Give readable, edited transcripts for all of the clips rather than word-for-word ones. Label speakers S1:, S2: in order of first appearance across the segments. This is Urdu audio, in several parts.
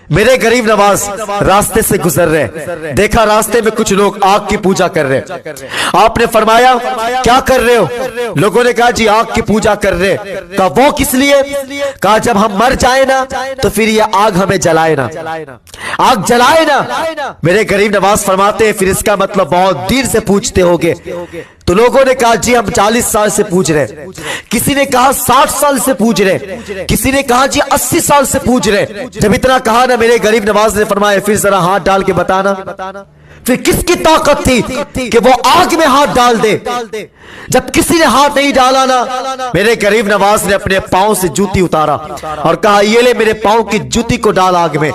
S1: میرے غریب نواز راستے سے گزر رہے، دیکھا راستے میں کچھ لوگ آگ کی پوجا کر رہے۔ آپ نے فرمایا کیا کر رہے ہو؟ لوگوں نے کہا جی آگ کی پوجا کر رہے۔ کہا وہ کس لیے؟ کہا جب ہم مر جائیں نا تو پھر یہ آگ ہمیں جلائے نا، آگ جلائے نا۔ میرے غریب نواز فرماتے ہیں پھر اس کا مطلب بہت دیر سے پوچھتے ہوگے۔ تو لوگوں نے کہا جی ہم 40 سال سے پوچھ رہے، کسی نے کہا 60 سال سے پوچھ رہے، کسی نے کہا جی 80 سال سے پوچھ رہے۔ جب اتنا کہا نا میرے غریب نواز نے فرمایا پھر ذرا ہاتھ ڈال کے بتانا پھر کس کی طاقت تھی کہ وہ آگ میں ہاتھ ڈال دے؟ جب کسی نے ہاتھ نہیں ڈالا نا میرے غریب نواز نے اپنے پاؤں سے جوتی اتارا اور کہا یہ لے میرے پاؤں کی جوتی کو ڈال آگ میں۔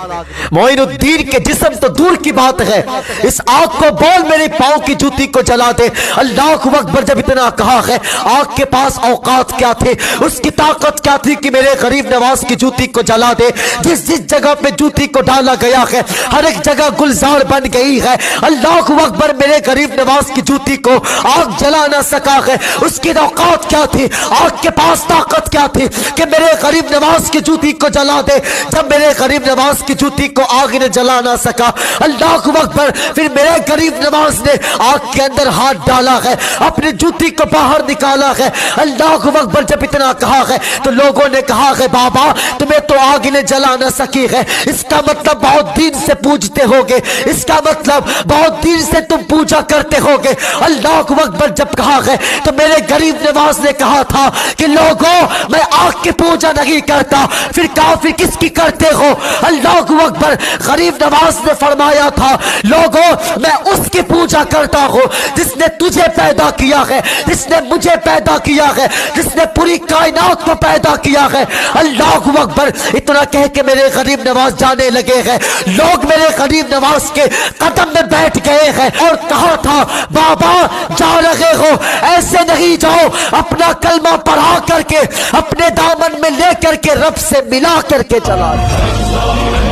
S1: معین الدین کے جسم تو دور کی بات ہے، اس آگ کو بول میرے پاؤں کی جوتی کو جلا دے۔ اللہ اکبر جب اتنا کہا ہے، آگ کے پاس اوقات کیا تھے، اس کی طاقت کیا تھی کہ میرے غریب نواز کی جوتی کو جلا دے۔ جس جس جگہ پہ جوتی کو ڈالا گیا ہے ہر ایک جگہ گلزار بن گئی ہے۔ اللہ اکبر میرے غریب نواز کی جوتی کو آگ جلا نہ سکا ہے، اس کی اوقات کیا تھی، آگ کے پاس طاقت کیا تھی کہ میرے غریب نواز کی جوتی کو جلا دے۔ جب میرے غریب نواز کی جوتی کو آگ نے جلا نہ سکا، اللہ اکبر پھر میرے غریب نواز نے آگ کے اندر ہاتھ ڈالا ہے، اپنی جوتی کو باہر نکالا ہے۔ اللہ اکبر جب اتنا کہا ہے تو لوگوں نے کہا ہے بابا تمہیں تو آگ نے جلا نہ سکی ہے، اس کا مطلب بہت دین سے پوجتے ہوگے، اس کا مطلب بہت دیر سے تم پوجا کرتے ہوگے۔ اللہ اکبر جب کہا ہے تو میرے غریب نواز نے کہا تھا کہ لوگوں میں آگ کی پوجا نہیں کرتا، پھر کافر کس کی کرتے ہو؟ اللہ اکبر غریب نواز نے فرمایا تھا لوگوں میں اس کی پوجا کرتا ہوں جس نے تجھے پیدا کیا ہے، جس نے مجھے پیدا کیا ہے، جس نے پوری کائنات کو پیدا کیا ہے۔ اللہ اکبر اتنا کہہ کے میرے غریب نواز جانے لگے ہیں، لوگ میرے غریب نواز کے قدم میں بیٹھ گئے ہیں اور کہا تھا بابا جا رہے ہو ایسے نہیں جاؤ، اپنا کلمہ پڑھا کر کے اپنے دامن میں لے کر کے رب سے ملا کر کے چلا جاؤ۔